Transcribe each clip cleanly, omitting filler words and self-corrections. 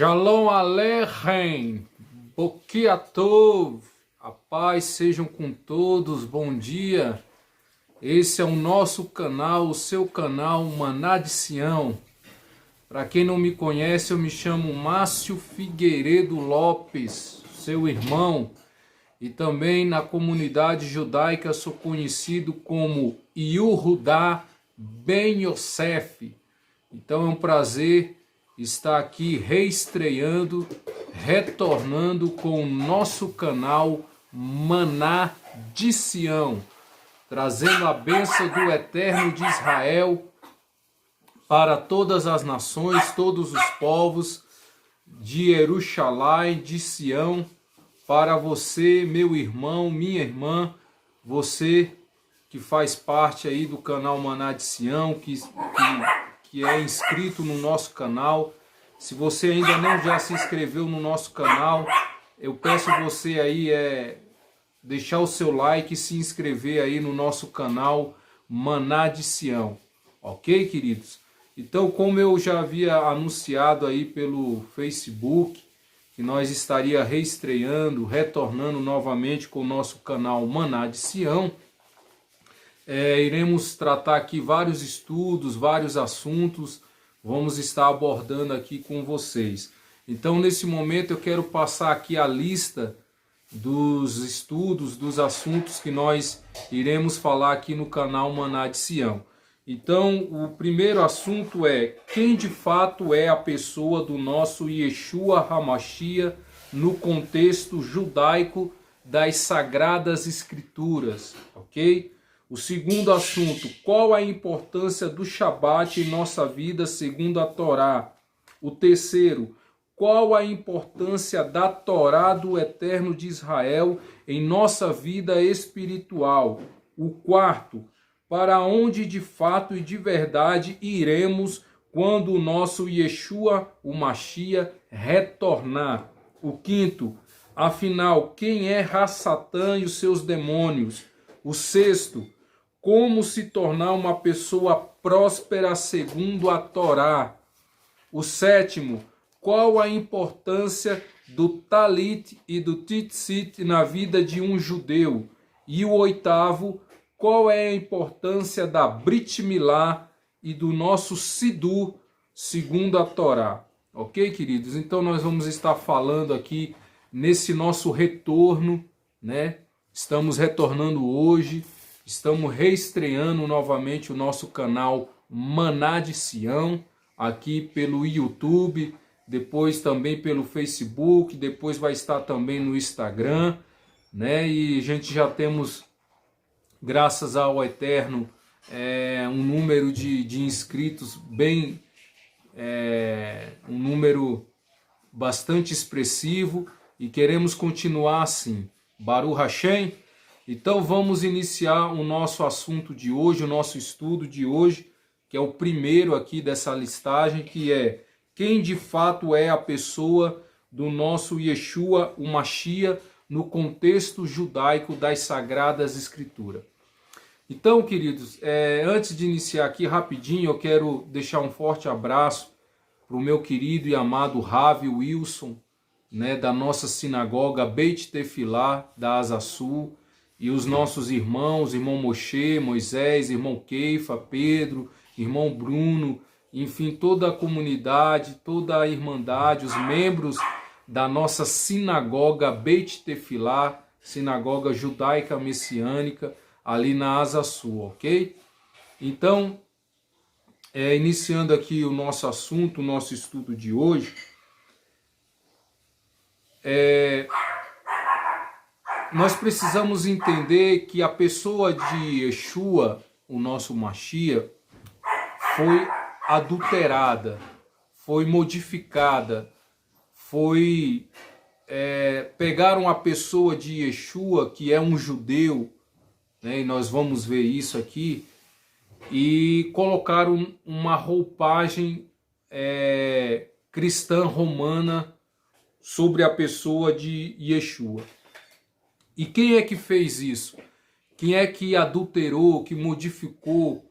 Shalom Aleichem, Bokia Tov, a paz sejam com todos, bom dia. Esse é o nosso canal, o seu canal Maná de Sião. Para quem não me conhece, eu me chamo Márcio Figueiredo Lopes, seu irmão, e também na comunidade judaica sou conhecido como Yehudá Ben Yosef. Então é um prazer estar aqui reestreando, retornando com o nosso canal Maná de Sião, trazendo a bênção do Eterno de Israel para todas as nações, todos os povos de Jerusalém, de Sião, para você, meu irmão, minha irmã, você que faz parte aí do canal Maná de Sião, que é inscrito no nosso canal. Se você ainda não já se inscreveu no nosso canal, eu peço você aí deixar o seu like e se inscrever aí no nosso canal Maná de Sião. Ok, queridos? Então, como eu já havia anunciado aí pelo Facebook, que nós estaria reestreando, retornando novamente com o nosso canal Maná de Sião, iremos tratar aqui vários estudos, vários assuntos, vamos estar abordando aqui com vocês. Então, nesse momento, eu quero passar aqui a lista dos estudos, dos assuntos que nós iremos falar aqui no canal Maná de Sião. Então, o primeiro assunto é quem de fato é a pessoa do nosso Yeshua HaMashiach no contexto judaico das Sagradas Escrituras, ok? O segundo assunto, qual a importância do Shabat em nossa vida segundo a Torá? O terceiro, qual a importância da Torá do Eterno de Israel em nossa vida espiritual? O quarto, para onde de fato e de verdade iremos quando o nosso Yeshua, o Mashiach, retornar? O quinto, afinal, quem é Satã e os seus demônios? O sexto, como se tornar uma pessoa próspera segundo a Torá? O sétimo, qual a importância do Talit e do Tzitzit na vida de um judeu? E o oitavo, qual é a importância da Brit Milá e do nosso Sidur segundo a Torá? Ok, queridos? Então nós vamos estar falando aqui nesse nosso retorno, né? Estamos retornando hoje. Estamos reestreando novamente o nosso canal Maná de Sião, aqui pelo YouTube, depois também pelo Facebook, depois vai estar também no Instagram, né? E a gente já temos, graças ao Eterno, um número de inscritos um número bastante expressivo e queremos continuar assim. Baruch Hashem. Então vamos iniciar o nosso assunto de hoje, o nosso estudo de hoje, que é o primeiro aqui dessa listagem, que é quem de fato é a pessoa do nosso Yeshua, o Mashiach, no contexto judaico das Sagradas Escrituras. Então, queridos, antes de iniciar aqui rapidinho, eu quero deixar um forte abraço para o meu querido e amado Ravi Wilson, né, da nossa sinagoga Beit Tefilá, da Asa Sul, e os nossos irmãos, irmão Moshe, Moisés, irmão Keifa, Pedro, irmão Bruno, enfim, toda a comunidade, toda a irmandade, os membros da nossa sinagoga Beit Tefilá, sinagoga judaica messiânica, ali na Asa Sul, ok? Então, iniciando aqui o nosso assunto, o nosso estudo de hoje, nós precisamos entender que a pessoa de Yeshua, o nosso Mashiach, foi adulterada, foi modificada, pegaram a pessoa de Yeshua, que é um judeu, né, e nós vamos ver isso aqui, e colocaram uma roupagem cristã romana sobre a pessoa de Yeshua. E quem é que fez isso? Quem é que adulterou, que modificou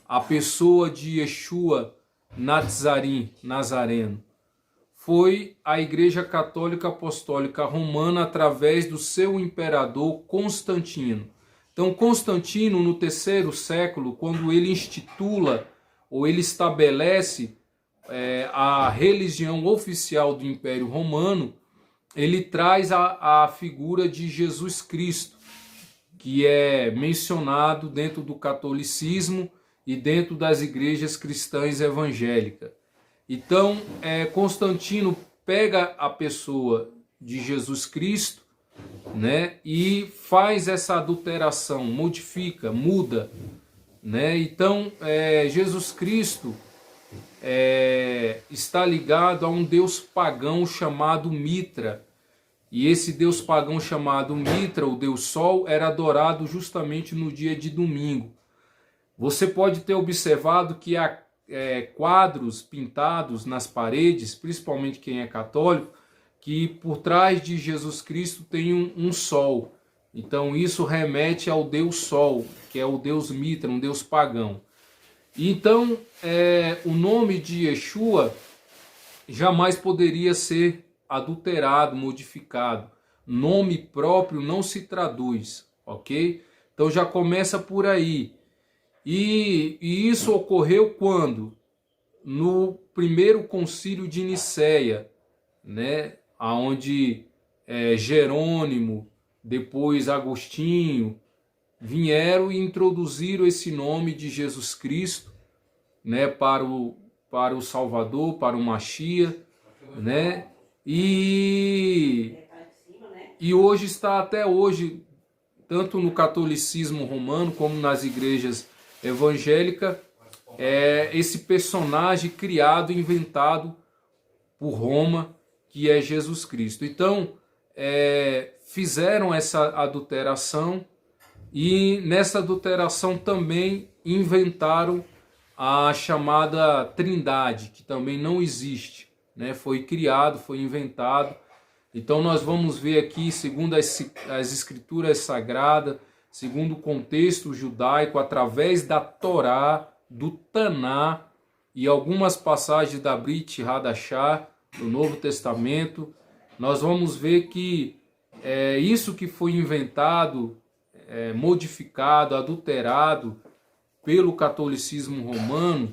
a pessoa de Yeshua Nazareno? foi a Igreja Católica Apostólica Romana através do seu imperador Constantino. Então Constantino, no terceiro século, quando ele institula ou ele estabelece a religião oficial do Império Romano, ele traz a figura de Jesus Cristo, que é mencionado dentro do catolicismo e dentro das igrejas cristãs evangélicas. Então, Constantino pega a pessoa de Jesus Cristo, né, e faz essa adulteração, modifica, muda, né? Então, Jesus Cristo está ligado a um deus pagão chamado Mitra. E esse deus pagão chamado Mitra, o deus Sol, era adorado justamente no dia de domingo. Você pode ter observado que há quadros pintados nas paredes, principalmente quem é católico, que por trás de Jesus Cristo tem um sol. Então isso remete ao deus Sol, que é o deus Mitra, um deus pagão. Então o nome de Yeshua jamais poderia ser adulterado, modificado. Nome próprio não se traduz, ok? Então já começa por aí. E isso ocorreu quando? No primeiro concílio de Nicéia, né? Onde Jerônimo, depois Agostinho, vieram e introduziram esse nome de Jesus Cristo, né? Para o Salvador, para o Machia, né? E hoje está até hoje, tanto no catolicismo romano como nas igrejas evangélicas, esse personagem criado, inventado por Roma, que é Jesus Cristo. Então, fizeram essa adulteração e nessa adulteração também inventaram a chamada Trindade, que também não existe. Né, foi criado, foi inventado. Então nós vamos ver aqui, segundo as escrituras sagradas, segundo o contexto judaico, através da Torá, do Taná e algumas passagens da Brit Hadashah, do Novo Testamento, nós vamos ver que isso que foi inventado, modificado, adulterado pelo catolicismo romano,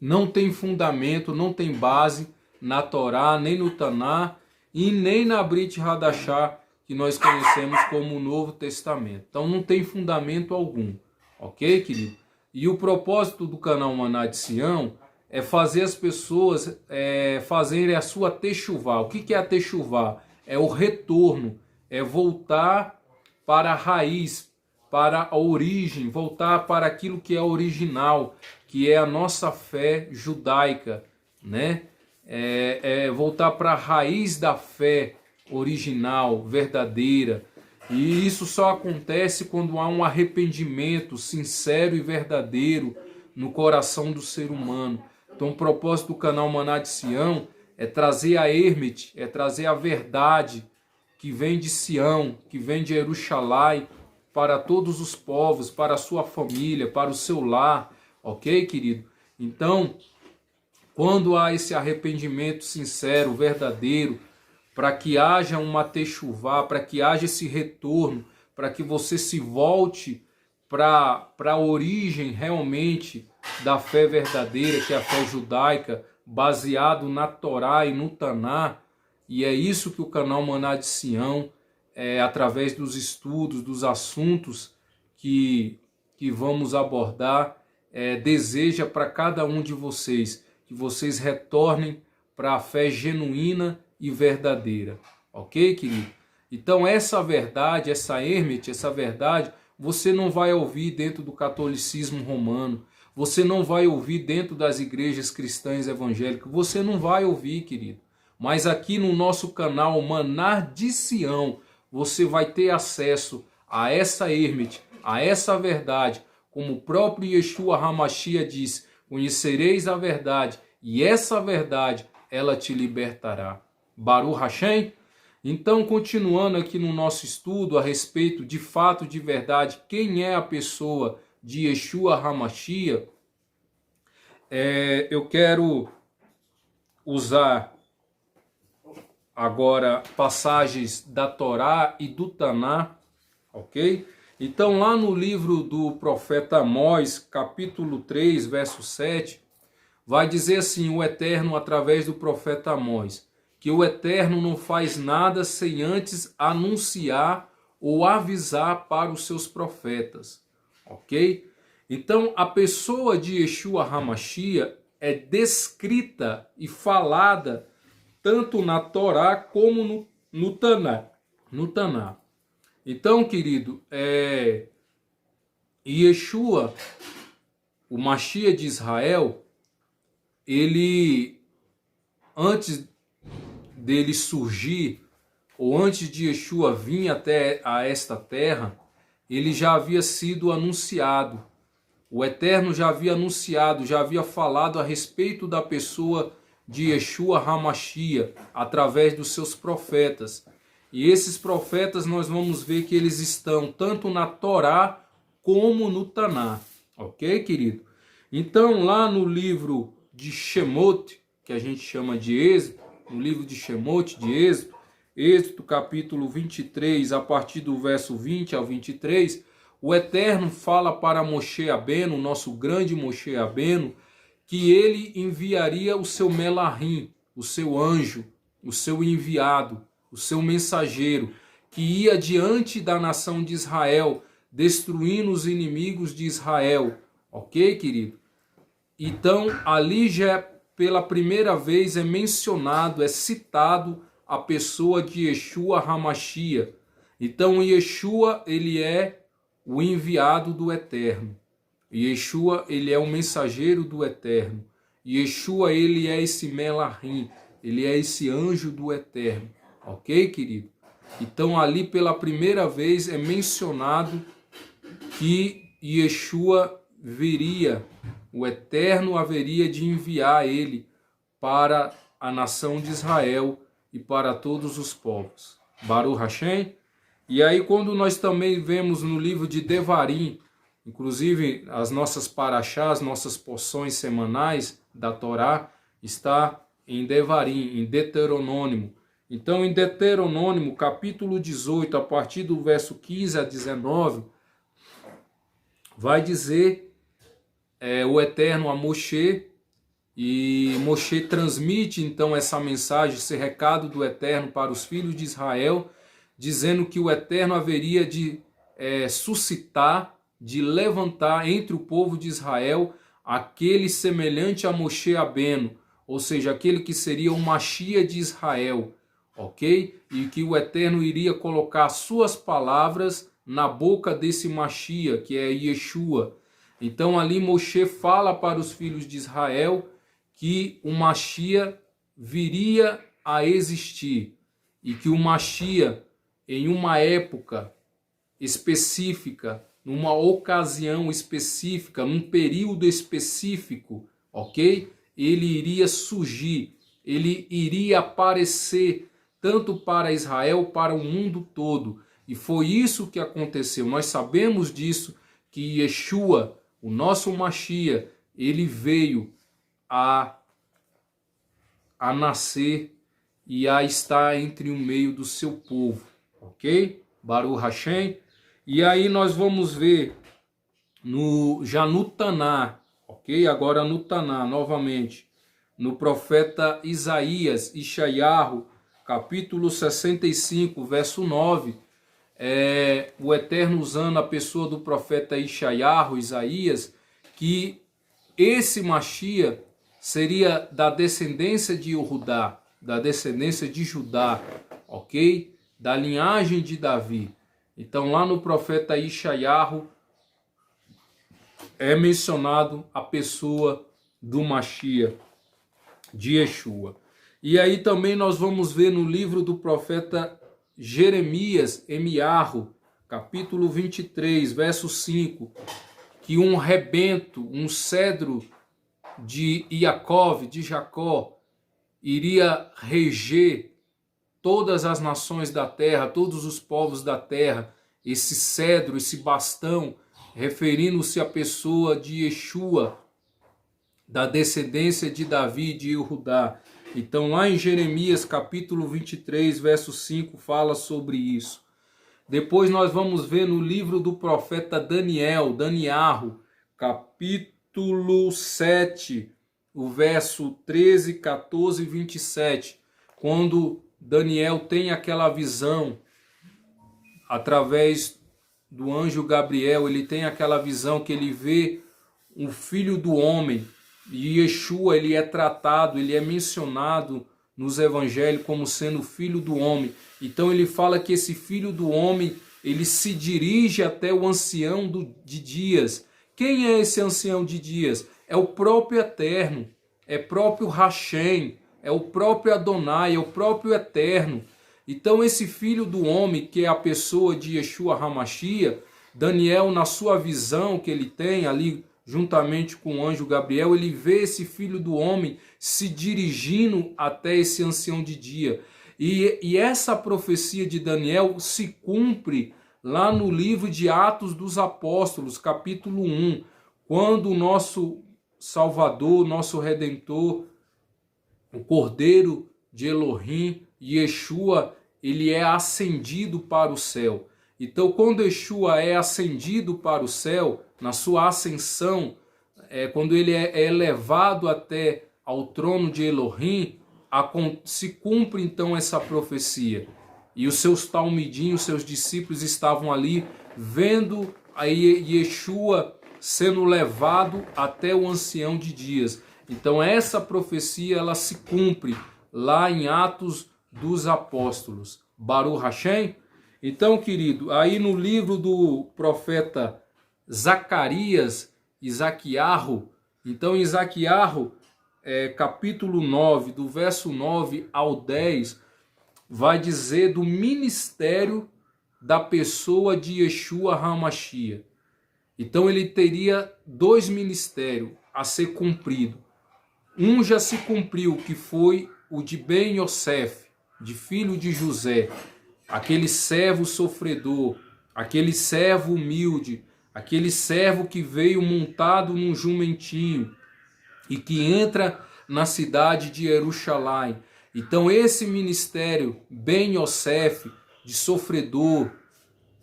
não tem fundamento, não tem base na Torá, nem no Taná e nem na Brit Hadashah, que nós conhecemos como o Novo Testamento. Então não tem fundamento algum, ok, querido? E o propósito do canal Maná de Sião é fazer as pessoas fazerem a sua techuvá. O que é a techuvá? É o retorno, é voltar para a raiz, para a origem, voltar para aquilo que é original, que é a nossa fé judaica, né? Voltar para a raiz da fé original, verdadeira. E isso só acontece quando há um arrependimento sincero e verdadeiro no coração do ser humano. Então o propósito do canal Maná de Sião é trazer a Hermet, é trazer a verdade que vem de Sião, que vem de Jerusalém, para todos os povos, para a sua família, para o seu lar, ok, querido? Então, quando há esse arrependimento sincero, verdadeiro, para que haja uma techuvá, para que haja esse retorno, para que você se volte para a origem realmente da fé verdadeira, que é a fé judaica, baseado na Torá e no Taná, e é isso que o canal Maná de Sião, através dos estudos, dos assuntos que vamos abordar, deseja para cada um de vocês, que vocês retornem para a fé genuína e verdadeira, ok, querido? Então essa verdade, essa Hermet, essa verdade, você não vai ouvir dentro do catolicismo romano, você não vai ouvir dentro das igrejas cristãs evangélicas, você não vai ouvir, querido. Mas aqui no nosso canal Maná de Sião, você vai ter acesso a essa Hermet, a essa verdade, como o próprio Yeshua HaMashiach diz, conhecereis a verdade, e essa verdade, ela te libertará. Baruch Hashem. Então, continuando aqui no nosso estudo a respeito de fato, de verdade, quem é a pessoa de Yeshua HaMashiach, eu quero usar agora passagens da Torá e do Taná, ok? Então lá no livro do profeta Amós, capítulo 3, verso 7, vai dizer assim o Eterno através do profeta Amós, que o Eterno não faz nada sem antes anunciar ou avisar para os seus profetas, ok? Então a pessoa de Yeshua HaMashiach é descrita e falada tanto na Torá como no Taná. No Taná. Então, querido, Yeshua, o Mashiach de Israel, ele, antes dele surgir, ou antes de Yeshua vir até a esta terra, ele já havia sido anunciado. O Eterno já havia anunciado, já havia falado a respeito da pessoa de Yeshua HaMashiach através dos seus profetas. E esses profetas nós vamos ver que eles estão tanto na Torá como no Taná. Ok, querido? Então lá no livro de Shemot, que a gente chama de Êxodo, no livro de Shemot, de Êxodo capítulo 23, a partir do verso 20 ao 23, o Eterno fala para Moshe Rabbeinu, nosso grande Moshe Rabbeinu, que ele enviaria o seu Melahim, o seu anjo, o seu enviado, o seu mensageiro, que ia diante da nação de Israel, destruindo os inimigos de Israel. Ok, querido? Então, ali já pela primeira vez é mencionado, é citado a pessoa de Yeshua HaMashiach. Então, Yeshua, ele é o enviado do Eterno. Yeshua, ele é o mensageiro do Eterno. Yeshua, ele é esse Melahim, ele é esse anjo do Eterno. Ok, querido? Então, ali pela primeira vez é mencionado que Yeshua viria, o Eterno haveria de enviar ele para a nação de Israel e para todos os povos. Baruch Hashem. E aí quando nós também vemos no livro de Devarim, inclusive as nossas paraxás, nossas porções semanais da Torá, está em Devarim, em Deuteronômio. Então em Deuteronômio, capítulo 18, a partir do verso 15 a 19, vai dizer o Eterno a Moshe, e Moshe transmite então essa mensagem, esse recado do Eterno para os filhos de Israel, dizendo que o Eterno haveria de suscitar, de levantar entre o povo de Israel aquele semelhante a Moshe Rabbeinu, ou seja, aquele que seria o Mashiach de Israel, ok? E que o Eterno iria colocar suas palavras na boca desse Mashiach, que é Yeshua. Então ali Moshe fala para os filhos de Israel que o Mashiach viria a existir e que o Mashiach, em uma época específica, numa ocasião específica, num período específico, ok? Ele iria surgir, ele iria aparecer tanto para Israel, para o mundo todo. E foi isso que aconteceu. Nós sabemos disso, que Yeshua, o nosso Mashiach, ele veio a nascer e a estar entre o meio do seu povo, ok? Baruch Hashem. E aí nós vamos ver já no Taná, ok? Agora no Taná, novamente, no profeta Isaías, Ishayahu, capítulo 65, verso 9, o Eterno usando a pessoa do profeta Ishayahu, Isaías, que esse Mashiach seria da descendência de Yehudá, da descendência de Judá, ok? Da linhagem de Davi. Então lá no profeta Ishayahu é mencionado a pessoa do Mashiach, de Yeshua. E aí também nós vamos ver no livro do profeta Jeremias, Emiarro, capítulo 23, verso 5, que um rebento, um cedro de Iacov, de Jacó, iria reger todas as nações da terra, todos os povos da terra. Esse cedro, esse bastão, referindo-se à pessoa de Yeshua, da descendência de Davi e de Judá. Então lá em Jeremias capítulo 23, verso 5, fala sobre isso. Depois nós vamos ver no livro do profeta Daniel, capítulo 7, o verso 13, 14 e 27, quando Daniel tem aquela visão, através do anjo Gabriel, ele tem aquela visão que ele vê um filho do homem, e Yeshua, ele é tratado, ele é mencionado nos evangelhos como sendo filho do homem. Então ele fala que esse filho do homem, ele se dirige até o ancião de dias. Quem é esse ancião de dias? É o próprio Eterno, é próprio Hashem, é o próprio Adonai, é o próprio Eterno. Então esse filho do homem, que é a pessoa de Yeshua HaMashiach, Daniel, na sua visão que ele tem ali, juntamente com o anjo Gabriel, ele vê esse filho do homem se dirigindo até esse ancião de dia. E essa profecia de Daniel se cumpre lá no livro de Atos dos Apóstolos, capítulo 1, quando o nosso Salvador, nosso Redentor, o Cordeiro de Elohim, Yeshua, ele é ascendido para o céu. Então, quando Yeshua é ascendido para o céu, na sua ascensão, quando ele é elevado até ao trono de Elohim, se cumpre então essa profecia. E os seus talmidim, os seus discípulos estavam ali vendo a Yeshua sendo levado até o ancião de dias. Então essa profecia, ela se cumpre lá em Atos dos Apóstolos. Baruch Hashem. Então, querido, aí no livro do profeta Zacarias, Isaquiarro, então Isaquiarro, capítulo 9, do verso 9 ao 10, vai dizer do ministério da pessoa de Yeshua HaMashiach. Então ele teria dois ministérios a ser cumprido. Um já se cumpriu, que foi o de Ben Yosef, de filho de José, aquele servo sofredor, aquele servo humilde, aquele servo que veio montado num jumentinho e que entra na cidade de Jerusalém. Então esse ministério, Ben Yosef, de sofredor,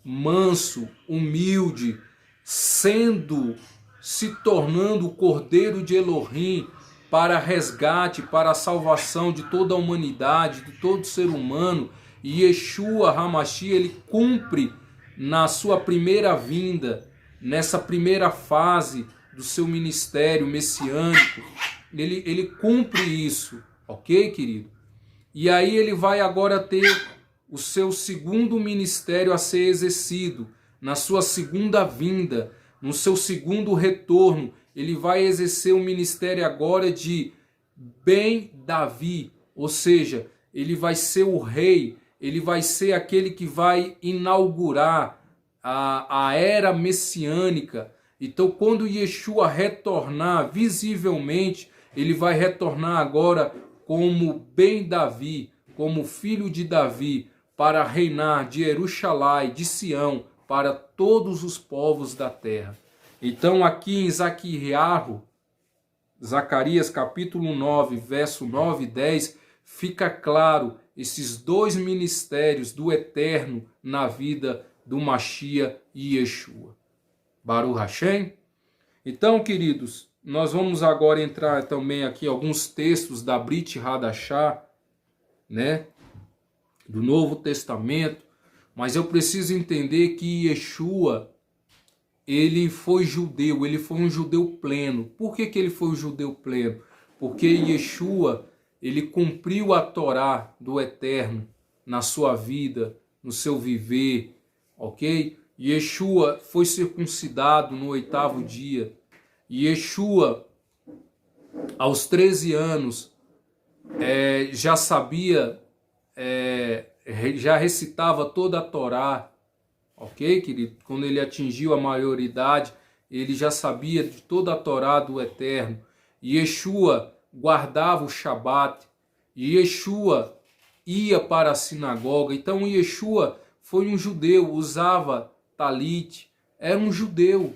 manso, humilde, se tornando o Cordeiro de Elohim para resgate, para a salvação de toda a humanidade, de todo ser humano. E Yeshua HaMashiach, ele cumpre na sua primeira vinda, nessa primeira fase do seu ministério messiânico, ele cumpre isso, ok, querido? E aí ele vai agora ter o seu segundo ministério a ser exercido, na sua segunda vinda, no seu segundo retorno. Ele vai exercer o ministério agora de Ben Davi, ou seja, ele vai ser o rei, ele vai ser aquele que vai inaugurar a era messiânica. Então, quando Yeshua retornar visivelmente, ele vai retornar agora como Ben Davi, como filho de Davi, para reinar de Jerusalém, de Sião, para todos os povos da terra. Então, aqui em Zacarias capítulo 9, verso 9 e 10, fica claro esses dois ministérios do Eterno na vida do Mashiach e Yeshua. Baruch Hashem. Então, queridos, nós vamos agora entrar também aqui alguns textos da Brit Hadashah, né, do Novo Testamento, mas eu preciso entender que Yeshua, ele foi judeu, ele foi um judeu pleno. Por que ele foi um judeu pleno? Porque Yeshua, ele cumpriu a Torá do Eterno na sua vida, no seu viver, ok? Yeshua foi circuncidado no 8º dia. Yeshua, aos 13 anos, já sabia, já recitava toda a Torá, ok, querido? Quando ele atingiu a maioridade, ele já sabia de toda a Torá do Eterno. Yeshua guardava o Shabat. Yeshua ia para a sinagoga. Então Yeshua foi um judeu, usava talit, era um judeu,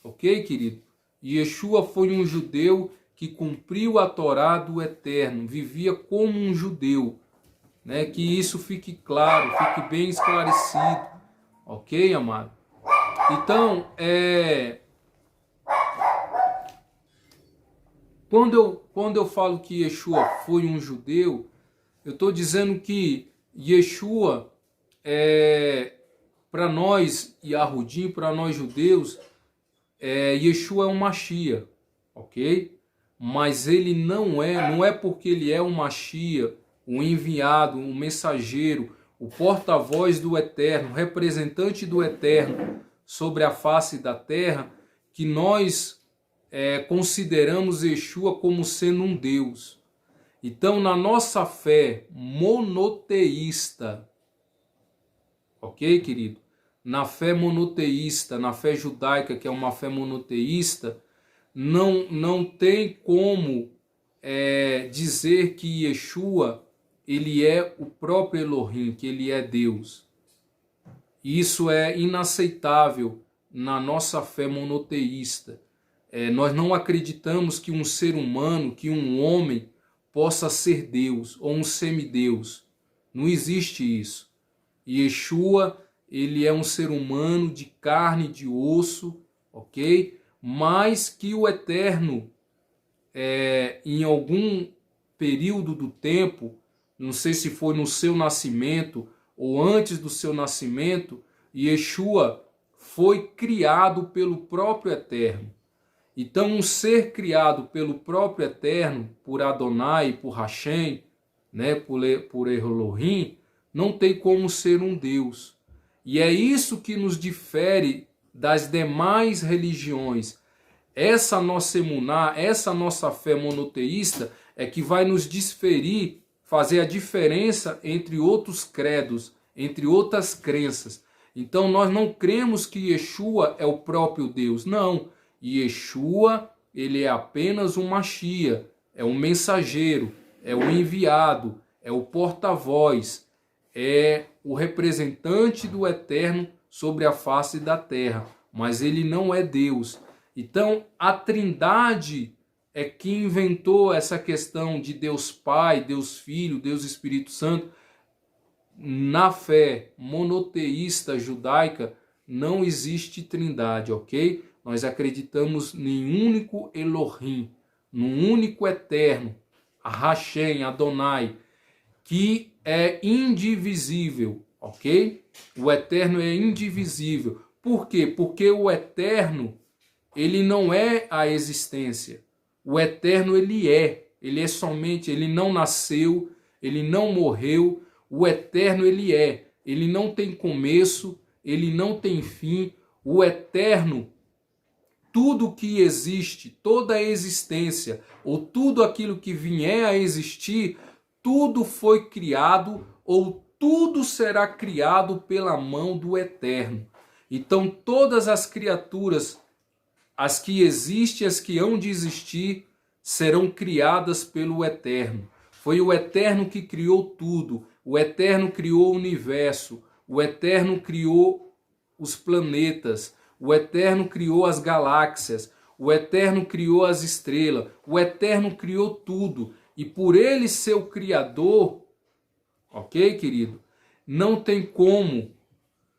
ok, querido? Yeshua foi um judeu que cumpriu a Torá do Eterno, vivia como um judeu, né? Que isso fique claro, fique bem esclarecido, ok, amado? Então, quando eu falo que Yeshua foi um judeu, eu estou dizendo que Yeshua, para nós, Yahudim, para nós judeus, Yeshua é um Mashiach, ok? Mas ele não é porque ele é um Mashiach, um enviado, um mensageiro, o porta-voz do Eterno, o representante do Eterno sobre a face da terra, que nós consideramos Yeshua como sendo um Deus. Então, na nossa fé monoteísta, ok, querido? Na fé monoteísta, na fé judaica, que é uma fé monoteísta, não tem como dizer que Yeshua ele é o próprio Elohim, que ele é Deus. Isso é inaceitável na nossa fé monoteísta. Nós não acreditamos que um ser humano, que um homem possa ser Deus ou um semideus. Não existe isso. Yeshua, ele é um ser humano de carne e de osso, ok? Mas que o Eterno, em algum período do tempo, não sei se foi no seu nascimento ou antes do seu nascimento, Yeshua foi criado pelo próprio Eterno. Então, um ser criado pelo próprio Eterno, por Adonai, por Hashem, né, por Elohim, não tem como ser um Deus. E é isso que nos difere das demais religiões. Essa nossa emuná, essa nossa fé monoteísta é que vai nos diferir, fazer a diferença entre outros credos, entre outras crenças. Então nós não cremos que Yeshua é o próprio Deus, não. Yeshua, ele é apenas um Mashiach, é um mensageiro, é o enviado, é o porta-voz, é o representante do Eterno sobre a face da terra, mas ele não é Deus. Então, a Trindade é que inventou essa questão de Deus Pai, Deus Filho, Deus Espírito Santo. Na fé monoteísta judaica não existe Trindade, ok? Nós acreditamos em um único Elohim, num único Eterno, a Hashem, Adonai, que é indivisível, ok? O Eterno é indivisível. Por quê? Porque o Eterno, ele não é a existência. O Eterno, ele é somente, ele não nasceu, ele não morreu. O Eterno, ele não tem começo, ele não tem fim. O Eterno, tudo que existe, toda a existência, ou tudo aquilo que vier a existir, tudo foi criado, ou tudo será criado pela mão do Eterno. Então todas as criaturas, as que existem, as que hão de existir, serão criadas pelo Eterno. Foi o Eterno que criou tudo. O Eterno criou o universo. O Eterno criou os planetas. O Eterno criou as galáxias. O Eterno criou as estrelas. O Eterno criou tudo. E por ele ser o Criador, ok, querido? Não tem como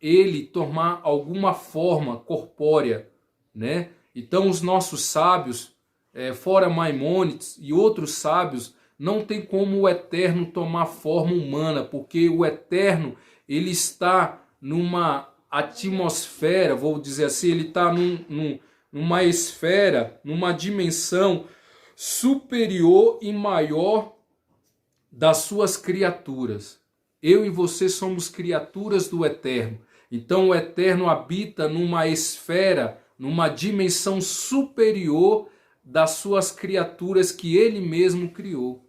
ele tomar alguma forma corpórea, né? Então os nossos sábios, fora Maimônides e outros sábios, não tem como o Eterno tomar forma humana, porque o Eterno, ele está numa atmosfera, vou dizer assim, ele está numa esfera, numa dimensão superior e maior das suas criaturas. Eu e você somos criaturas do Eterno. Então o Eterno habita numa esfera, numa dimensão superior das suas criaturas que ele mesmo criou.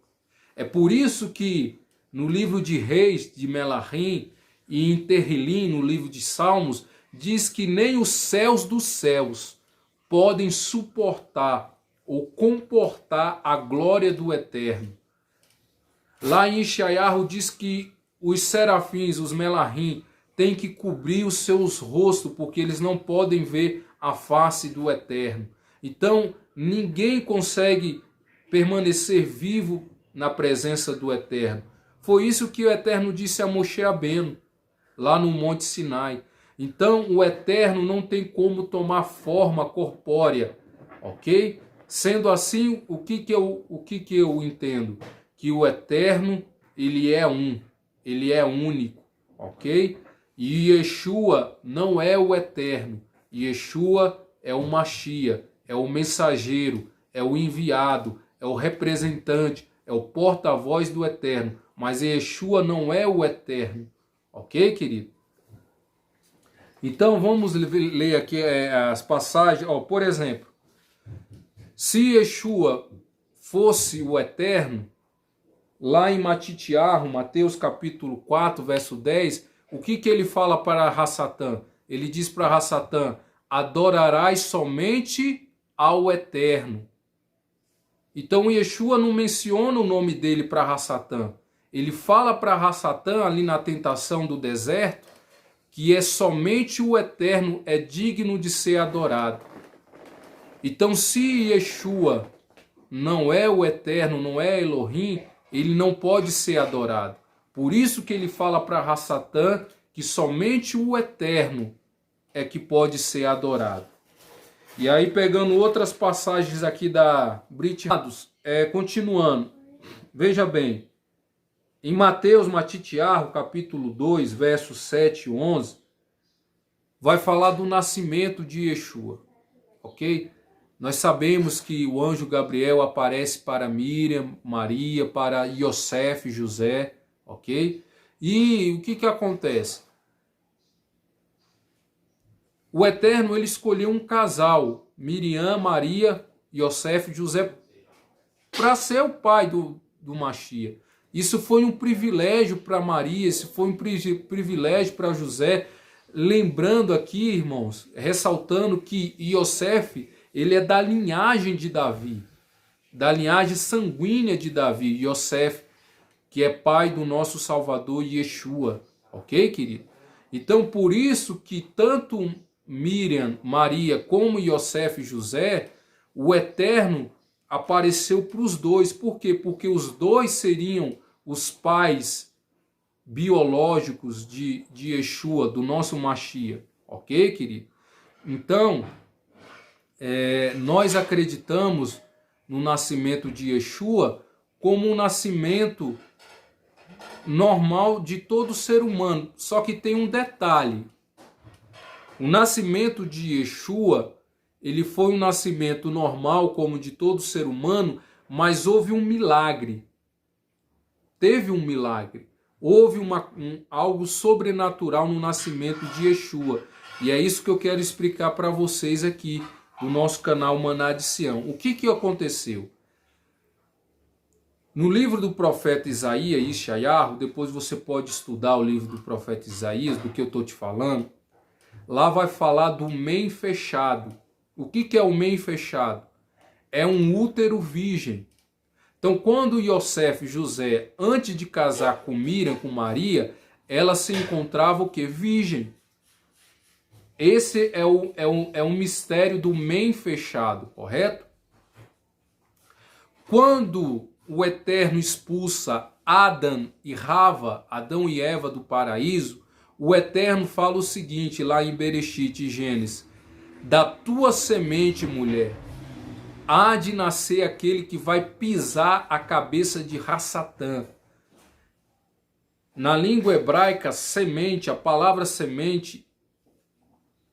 É por isso que no livro de Reis, de Melahim, e em Terrilim, no livro de Salmos, diz que nem os céus dos céus podem suportar ou comportar a glória do Eterno. Lá em Ishayahu diz que os serafins, os Melahim, têm que cobrir os seus rostos, porque eles não podem ver a face do Eterno. Então, ninguém consegue permanecer vivo na presença do Eterno. Foi isso que o Eterno disse a Moshe Rabbeinu, lá no Monte Sinai. Então, o Eterno não tem como tomar forma corpórea, ok? Sendo assim, o que eu entendo? Que o Eterno, ele é um, ele é único, ok? E Yeshua não é o Eterno. Yeshua é o Mashiach, é o mensageiro, é o enviado, é o representante, é o porta-voz do Eterno. Mas Yeshua não é o Eterno. Ok, querido? Então vamos ler aqui as passagens. Por exemplo, se Yeshua fosse o Eterno, lá em Matitiarro, Mateus capítulo 4, verso 10, o que ele fala para Rassatã? Ele diz para Rassatã: adorarás somente ao Eterno. Então Yeshua não menciona o nome dele para Rassatã. Ele fala para Rassatã, ali na tentação do deserto, que é somente o Eterno é digno de ser adorado. Então, se Yeshua não é o Eterno, não é Elohim, ele não pode ser adorado. Por isso que ele fala para Rassatã que somente o Eterno é que pode ser adorado. E aí, pegando outras passagens aqui da Brit, continuando, veja bem, em Mateus Matitiarro, capítulo 2, versos 7 e 11, vai falar do nascimento de Yeshua, ok? Nós sabemos que o anjo Gabriel aparece para Miriam, Maria, para Yosef, José, ok? E o que acontece? O Eterno, ele escolheu um casal, Miriam, Maria, Yosef e José, para ser o pai do Mashiach. Isso foi um privilégio para Maria, isso foi um privilégio para José. Lembrando aqui, irmãos, ressaltando que Yosef, ele é da linhagem de Davi, da linhagem sanguínea de Davi, Yosef, que é pai do nosso Salvador Yeshua, ok, querido? Então, por isso que tanto Miriam, Maria, como Yosef e José, o Eterno apareceu para os dois. Por quê? Porque os dois seriam os pais biológicos de Yeshua, do nosso Mashiach, ok, querido? Então, nós acreditamos no nascimento de Yeshua como um nascimento normal de todo ser humano, só que tem um detalhe. O nascimento de Yeshua, ele foi um nascimento normal como de todo ser humano, mas houve um milagre. Teve um milagre. Houve algo sobrenatural no nascimento de Yeshua. E é isso que eu quero explicar para vocês aqui no nosso canal Maná de Sião. O que aconteceu? No livro do profeta Isaías, Yeshayahu, depois você pode estudar o livro do profeta Isaías, do que eu estou te falando. Lá vai falar do mem fechado. O que é o mem fechado? É um útero virgem. Então, quando Yosef, José, antes de casar com Miriam, com Maria, ela se encontrava o quê? Virgem. Esse é um mistério do mem fechado, correto? Quando o Eterno expulsa Adão e Rava, Adão e Eva do paraíso, o Eterno fala o seguinte, lá em Bereshit, Gênesis: da tua semente, mulher, há de nascer aquele que vai pisar a cabeça de Rassatã. Na língua hebraica, semente, a palavra semente,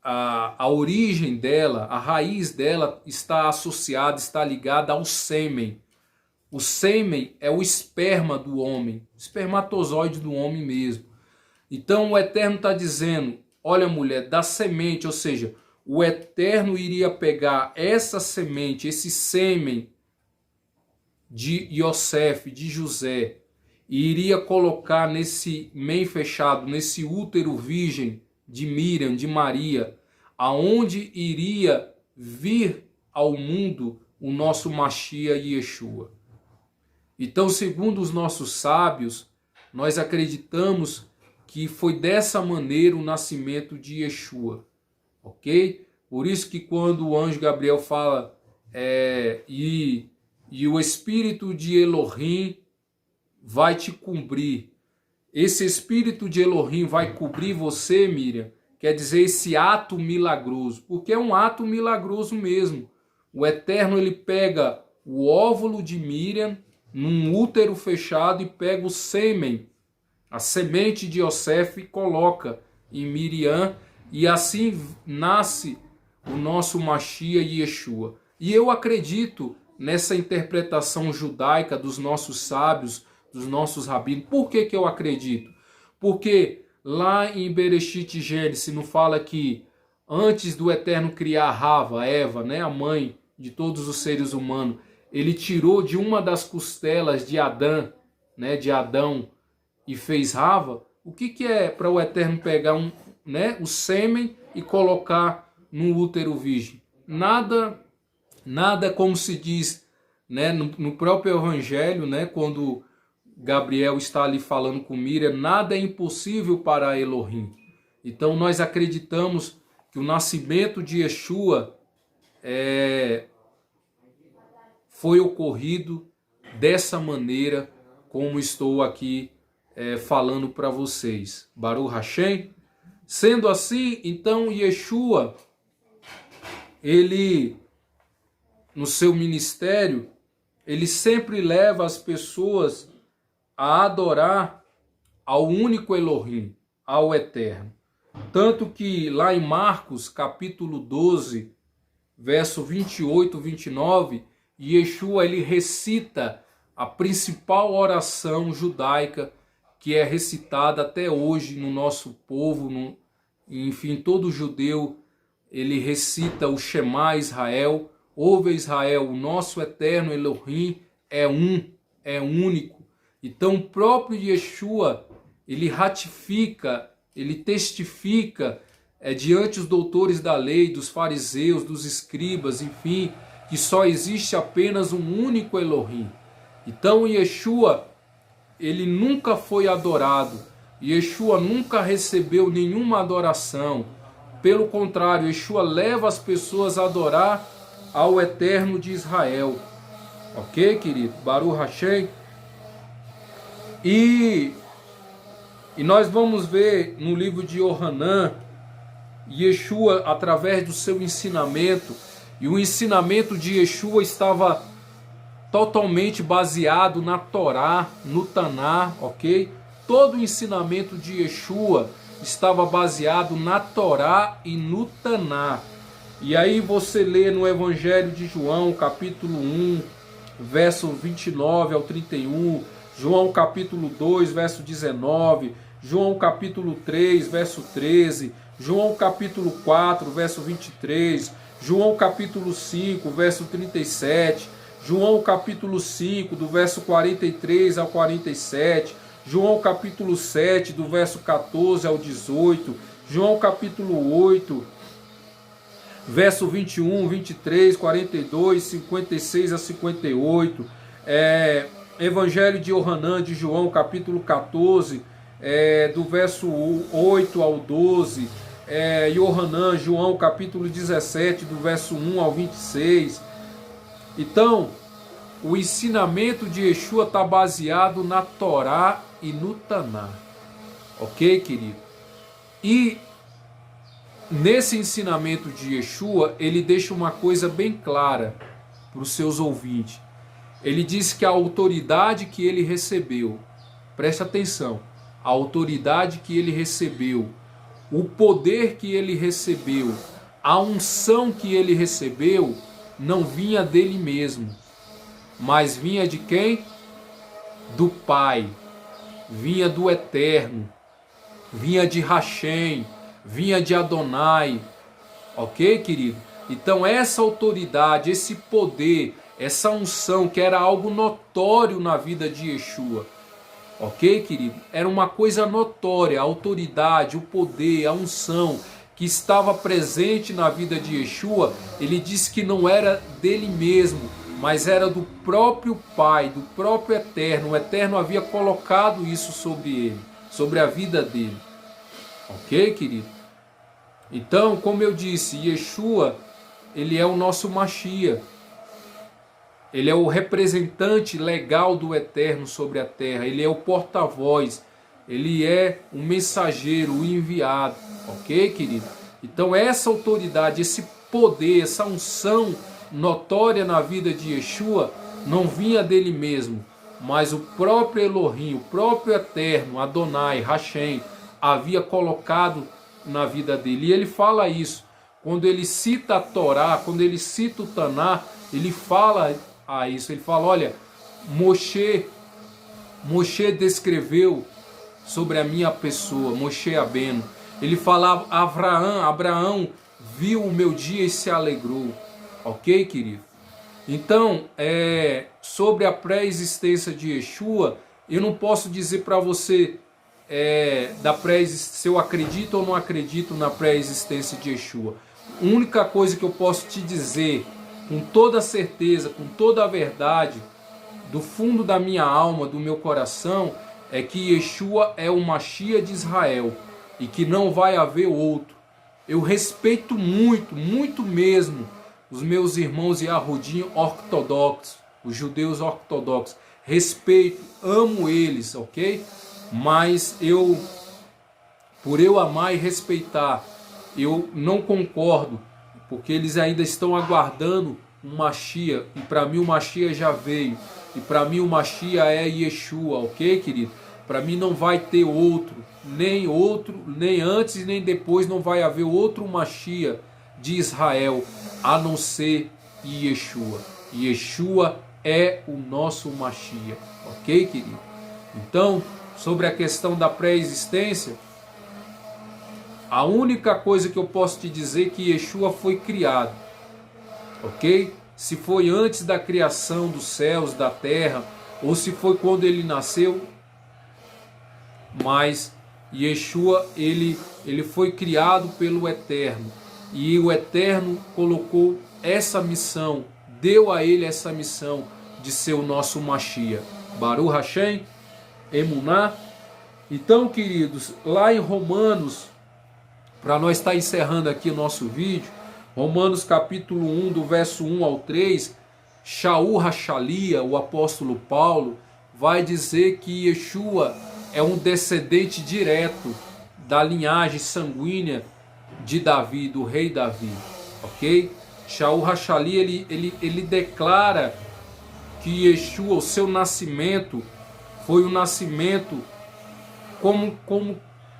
a origem dela, a raiz dela está associada, está ligada ao sêmen. O sêmen é o esperma do homem, o espermatozoide do homem mesmo. Então o Eterno está dizendo, olha mulher, da semente, ou seja, o Eterno iria pegar essa semente, esse sêmen de Yosef, de José, e iria colocar nesse mem fechado, nesse útero virgem de Miriam, de Maria, aonde iria vir ao mundo o nosso Mashiach Yeshua. Então, segundo os nossos sábios, nós acreditamos que foi dessa maneira o nascimento de Yeshua, ok? Por isso que quando o anjo Gabriel fala e e o Espírito de Elohim vai te cobrir. Esse Espírito de Elohim vai cobrir você, Miriam, quer dizer, esse ato milagroso, porque é um ato milagroso mesmo. O Eterno, ele pega o óvulo de Miriam num útero fechado e pega o sêmen, a semente de Yosef, e coloca em Miriam, e assim nasce o nosso Mashiach Yeshua. E eu acredito nessa interpretação judaica dos nossos sábios, dos nossos rabinos. Por que eu acredito? Porque lá em Bereshit Gênesis não fala que antes do Eterno criar Rava, Eva, né, a mãe de todos os seres humanos, ele tirou de uma das costelas de Adão, né, de Adão, e fez Rava? O que é para o Eterno pegar o sêmen e colocar no útero virgem? Nada, como se diz, né, no próprio Evangelho, né, quando Gabriel está ali falando com Miriam, nada é impossível para Elohim. Então nós acreditamos que o nascimento de Yeshua foi ocorrido dessa maneira como estou aqui falando para vocês. Baruch Hashem. Sendo assim, então Yeshua, ele, no seu ministério, ele sempre leva as pessoas a adorar ao único Elohim, ao Eterno. Tanto que lá em Marcos, capítulo 12, verso 28, 29, Yeshua, ele recita a principal oração judaica que é recitada até hoje no nosso povo, enfim, todo judeu, ele recita o Shema Israel. Ouve Israel, o nosso eterno Elohim é único. Então o próprio Yeshua, ele ratifica, ele testifica diante dos doutores da lei, dos fariseus, dos escribas, enfim, que só existe apenas um único Elohim. Então Yeshua, ele nunca foi adorado. Yeshua nunca recebeu nenhuma adoração. Pelo contrário, Yeshua leva as pessoas a adorar ao Eterno de Israel. Ok, querido? Baruch Hashem. E nós vamos ver no livro de Yohanan, Yeshua, através do seu ensinamento, e o ensinamento de Yeshua estava totalmente baseado na Torá, no Taná, ok? Todo o ensinamento de Yeshua estava baseado na Torá e no Taná. E aí você lê no Evangelho de João, capítulo 1, verso 29 ao 31, João capítulo 2, verso 19, João capítulo 3, verso 13, João capítulo 4, verso 23, João capítulo 5, verso 37, João capítulo 5, do verso 43 ao 47, João capítulo 7, do verso 14 ao 18, João capítulo 8, verso 21, 23, 42, 56 a 58, Evangelho de Yohanan de João, capítulo 14, do verso 8 ao 12, Yohanan, João, capítulo 17, do verso 1 ao 26. Então, o ensinamento de Yeshua está baseado na Torá e no Taná. Ok, querido? E nesse ensinamento de Yeshua, ele deixa uma coisa bem clara para os seus ouvintes. Ele diz que a autoridade que ele recebeu, preste atenção, a autoridade que ele recebeu, o poder que ele recebeu, a unção que ele recebeu, não vinha dele mesmo, mas vinha de quem? Do Pai, vinha do Eterno, vinha de Hashem, vinha de Adonai, ok, querido? Então essa autoridade, esse poder, essa unção que era algo notório na vida de Yeshua, ok, querido? Era uma coisa notória, a autoridade, o poder, a unção que estava presente na vida de Yeshua. Ele disse que não era dele mesmo, mas era do próprio Pai, do próprio Eterno. O Eterno havia colocado isso sobre ele, sobre a vida dele. Ok, querido? Então, como eu disse, Yeshua, ele é o nosso Mashiach. Ele é o representante legal do Eterno sobre a terra. Ele é o porta-voz. Ele é o mensageiro, o enviado. Ok, querido? Então essa autoridade, esse poder, essa unção notória na vida de Yeshua não vinha dele mesmo, mas o próprio Elohim, o próprio Eterno, Adonai, Hashem, havia colocado na vida dele. E ele fala isso. Quando ele cita a Torá, quando ele cita o Taná, ele fala a isso. Ele fala, olha, Moshe descreveu sobre a minha pessoa, Moshe Rabbeinu. Ele fala, Abraão viu o meu dia e se alegrou. Ok, querido? Então, sobre a pré-existência de Yeshua, eu não posso dizer para você se eu acredito ou não acredito na pré-existência de Yeshua. A única coisa que eu posso te dizer, com toda certeza, com toda a verdade, do fundo da minha alma, do meu coração, é que Yeshua é o Mashiach de Israel e que não vai haver outro. Eu respeito muito, muito mesmo, os meus irmãos Yahudim ortodoxos, os judeus ortodoxos. Respeito, amo eles, ok? Mas por eu amar e respeitar, eu não concordo, porque eles ainda estão aguardando um Mashiach, e para mim o Mashiach já veio, e para mim o Mashiach é Yeshua, ok, querido? Para mim não vai ter outro, nem antes nem depois não vai haver outro Mashiach de Israel, a não ser Yeshua. Yeshua é o nosso Mashiach, ok, querido? Então, sobre a questão da pré-existência, a única coisa que eu posso te dizer é que Yeshua foi criado, ok? Se foi antes da criação dos céus, da terra, ou se foi quando ele nasceu, mas Yeshua, ele foi criado pelo Eterno, e o Eterno colocou essa missão, deu a ele essa missão de ser o nosso Mashiach. Baruch Hashem, Emuná. Então, queridos, lá em Romanos, para nós estar encerrando aqui o nosso vídeo, Romanos capítulo 1, do verso 1 ao 3, Shaul Hashalia, o apóstolo Paulo, vai dizer que Yeshua é um descendente direto da linhagem sanguínea de Davi, do rei Davi, ok? Shaul Hashalia, ele declara que Yeshua, o seu nascimento, foi um nascimento como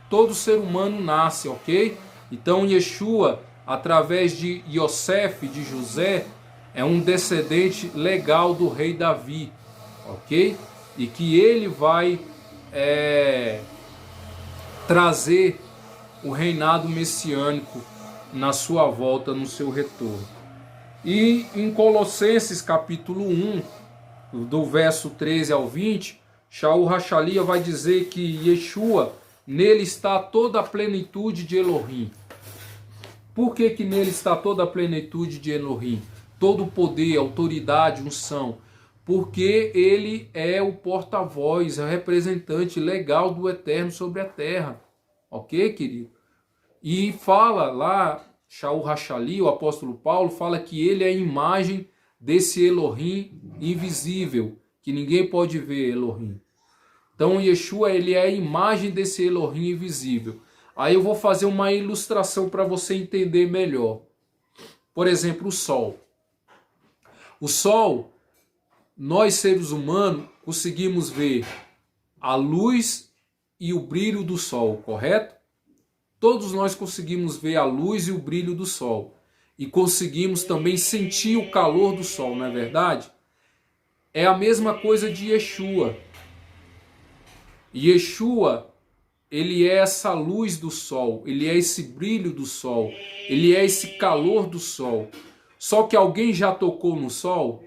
todo ser humano nasce, ok? Então Yeshua, através de Yosef, de José, é um descendente legal do rei Davi, ok? E que ele vai trazer o reinado messiânico na sua volta, no seu retorno. E em Colossenses capítulo 1, do verso 13 ao 20, Shaul Hashalia vai dizer que Yeshua, nele está toda a plenitude de Elohim. Por que nele está toda a plenitude de Elohim? Todo o poder, autoridade, unção. Porque ele é o porta-voz, é o representante legal do Eterno sobre a terra. Ok, querido? E fala lá, Shaul Hashalia, o apóstolo Paulo, fala que ele é a imagem desse Elohim invisível, que ninguém pode ver Elohim. Então Yeshua, ele é a imagem desse Elohim invisível. Aí eu vou fazer uma ilustração para você entender melhor. Por exemplo, o Sol. O Sol, nós seres humanos conseguimos ver a luz e o brilho do Sol, correto? Todos nós conseguimos ver a luz e o brilho do Sol. E conseguimos também sentir o calor do Sol, não é verdade? É a mesma coisa de Yeshua. Yeshua, ele é essa luz do Sol, ele é esse brilho do Sol, ele é esse calor do Sol. Só que alguém já tocou no Sol?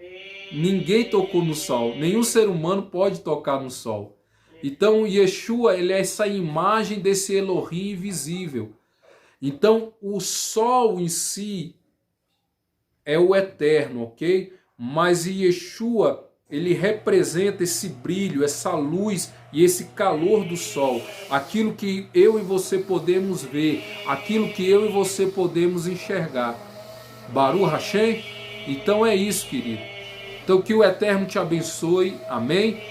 Ninguém tocou no Sol, nenhum ser humano pode tocar no Sol. Então Yeshua, ele é essa imagem desse Elohim invisível. Então o Sol em si é o Eterno, ok? Mas Yeshua, ele representa esse brilho, essa luz e esse calor do Sol. Aquilo que eu e você podemos ver, aquilo que eu e você podemos enxergar. Baruch Hashem. Então é isso, querido. Então que o Eterno te abençoe, amém?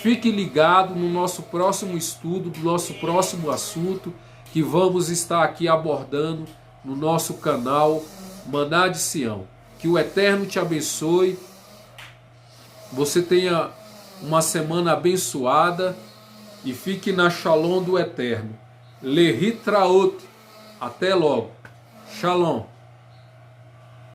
Fique ligado no nosso próximo estudo, no nosso próximo assunto, que vamos estar aqui abordando no nosso canal Maná de Sião. Que o Eterno te abençoe, você tenha uma semana abençoada e fique na Shalom do Eterno. Lehitraot. Até logo. Shalom.